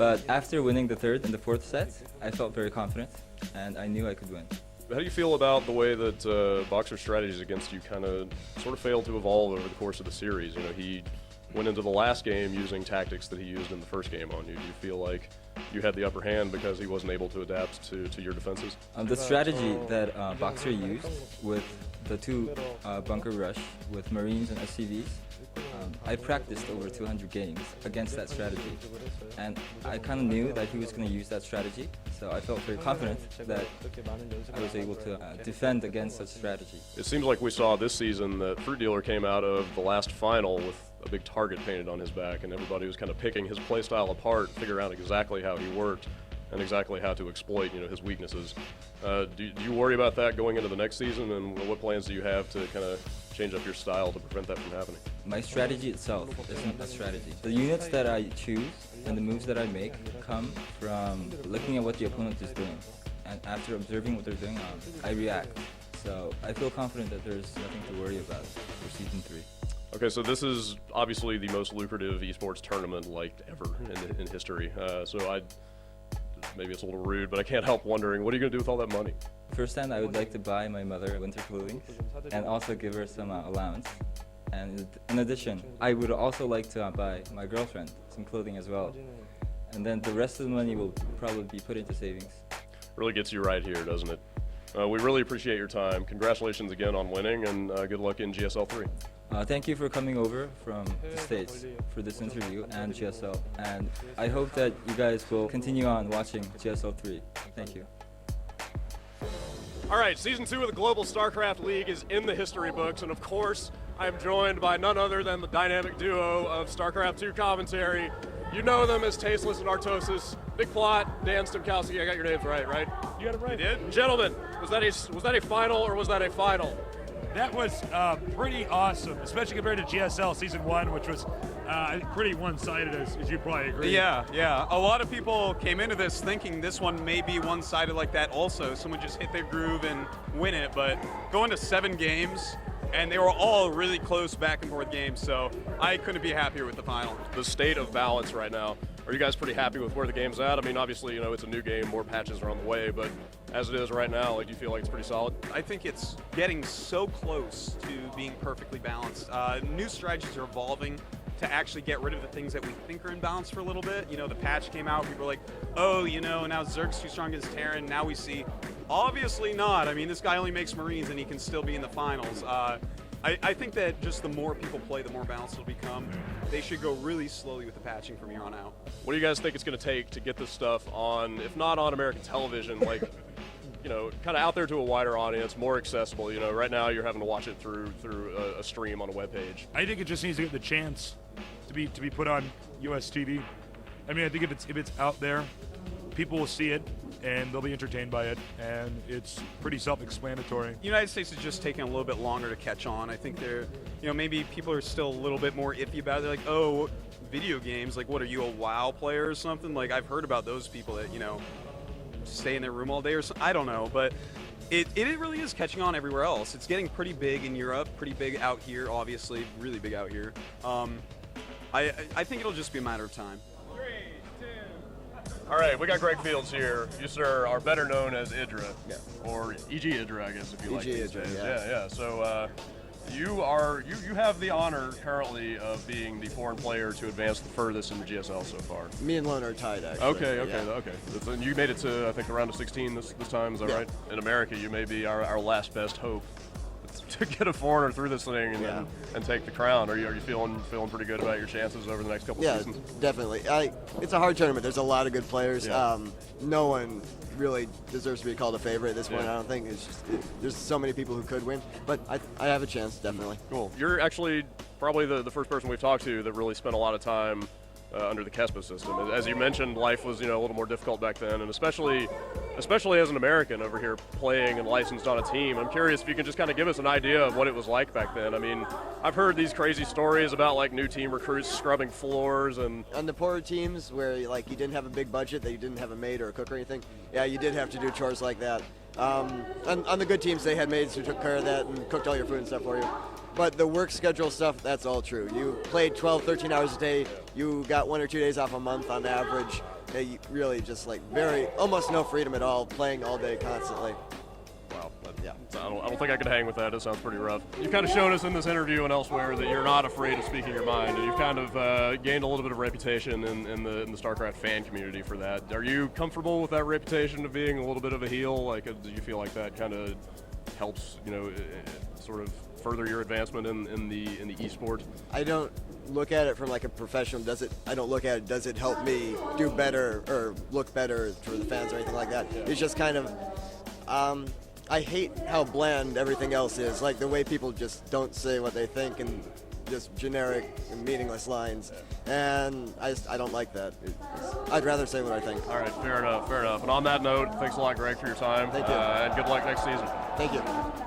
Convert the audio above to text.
But after winning the third and the fourth set, I felt very confident, and I knew I could win. How do you feel about the way that Boxer's strategies against you kind of sort of failed to evolve over the course of the series? You know, he went into the last game using tactics that he used in the first game on you. Do you feel like you had the upper hand because he wasn't able to adapt to your defenses? The strategy that Boxer used with the two bunker rush with Marines and SCVs, I practiced over 200 games against that strategy, and I kind of knew that he was going to use that strategy, so I felt very confident that I was able to defend against such strategy. It seems like we saw this season that Fruit Dealer came out of the last final with a big target painted on his back, and everybody was kind of picking his playstyle apart, figure out exactly how he worked and exactly how to exploit, his weaknesses. Do you worry about that going into the next season, and what plans do you have to kind of change up your style to prevent that from happening? My strategy itself isn't a strategy. The units that I choose and the moves that I make come from looking at what the opponent is doing, and after observing what they're doing, I react. So I feel confident that there's nothing to worry about for Season 3. Okay, so this is obviously the most lucrative esports tournament ever in history. Maybe it's a little rude, but I can't help wondering, what are you going to do with all that money? Firsthand, I would like to buy my mother winter clothing and also give her some allowance. And in addition, I would also like to buy my girlfriend some clothing as well. And then the rest of the money will probably be put into savings. Really gets you right here, doesn't it? We really appreciate your time. Congratulations again on winning, and good luck in GSL 3. Thank you for coming over from the States for this interview and GSL. And I hope that you guys will continue on watching GSL 3. Thank you. All right, Season 2 of the Global Starcraft League is in the history books, and of course, I'm joined by none other than the dynamic duo of Starcraft 2 commentary. You know them as Tasteless and Artosis. Big Plot, Dan Stemkowski. I got your names right? You got it right. You did? Gentlemen, was that a final or was that a final? That was pretty awesome, especially compared to GSL Season 1, which was pretty one-sided, as you probably agree. Yeah. A lot of people came into this thinking this one may be one-sided like that also. Someone just hit their groove and win it, but going to 7 games, and they were all really close back-and-forth games, so I couldn't be happier with the final. The state of balance right now, are you guys pretty happy with where the game's at? I mean, obviously, it's a new game, more patches are on the way, but as it is right now, do you feel like it's pretty solid? I think it's getting so close to being perfectly balanced. New strategies are evolving to actually get rid of the things that we think are in balance for a little bit. The patch came out, people were like, oh, now Zerg's too strong against Terran. Now we see, obviously not. I mean, this guy only makes Marines and he can still be in the finals. I think that just the more people play, the more balanced it'll become. They should go really slowly with the patching from here on out. What do you guys think it's going to take to get this stuff on, if not on American television, kind of out there to a wider audience, more accessible? Right now you're having to watch it through a stream on a web page. I think it just needs to get the chance to be put on US TV. I mean, I think if it's out there, people will see it and they'll be entertained by it, and it's pretty self-explanatory. The United States is just taking a little bit longer to catch on. I think maybe people are still a little bit more iffy about it. They're like, oh, video games, like what are you, a WoW player or something? Like I've heard about those people that, stay in their room all day or something. I don't know, but it really is catching on everywhere else. It's getting pretty big in Europe, pretty big out here, obviously, really big out here. I think it'll just be a matter of time. 3, 2. All right, we got Greg Fields here. You, sir, are better known as Idra, or EG Idra, I guess, if you like these days. Yeah. So you have the honor currently of being the foreign player to advance the furthest in the GSL so far. Me and Lone are tied, actually. Okay. And you made it to, I think, the round of 16 this time, is that right? In America, you may be our last best hope to get a foreigner through this thing and take the crown. Are you feeling pretty good about your chances over the next couple of seasons? Yeah, definitely. It's a hard tournament. There's a lot of good players. Yeah. No one really deserves to be called a favorite at this point. I don't think. It's just there's so many people who could win, but I have a chance, definitely. Cool. You're actually probably the first person we've talked to that really spent a lot of time under the KESPA system. As you mentioned, life was a little more difficult back then, and especially as an American over here playing and licensed on a team. I'm curious if you can just kind of give us an idea of what it was like back then. I mean, I've heard these crazy stories about like new team recruits scrubbing floors and on the poorer teams where you didn't have a big budget, that you didn't have a maid or a cook or anything. Yeah, you did have to do chores like that. On the good teams, they had maids who took care of that and cooked all your food and stuff for you. But the work schedule stuff, that's all true. You played 12, 13 hours a day. You got 1 or 2 days off a month on average. really just like almost no freedom at all, playing all day constantly. Wow. Yeah. I don't think I could hang with that. It sounds pretty rough. You've kind of shown us in this interview and elsewhere that you're not afraid of speaking your mind, and you've kind of gained a little bit of reputation in the Starcraft fan community for that. Are you comfortable with that reputation of being a little bit of a heel? Like, do you feel like that kind of helps, sort of further your advancement in the esports? I don't look at it from like a professional. I don't look at it. Does it help me do better or look better for the fans or anything like that? Yeah. It's just kind of. I hate how bland everything else is. Like the way people just don't say what they think and just generic and meaningless lines. And I don't like that. I'd rather say what I think. All right, fair enough. And on that note, thanks a lot, Greg, for your time. Thank you. And good luck next season. Thank you.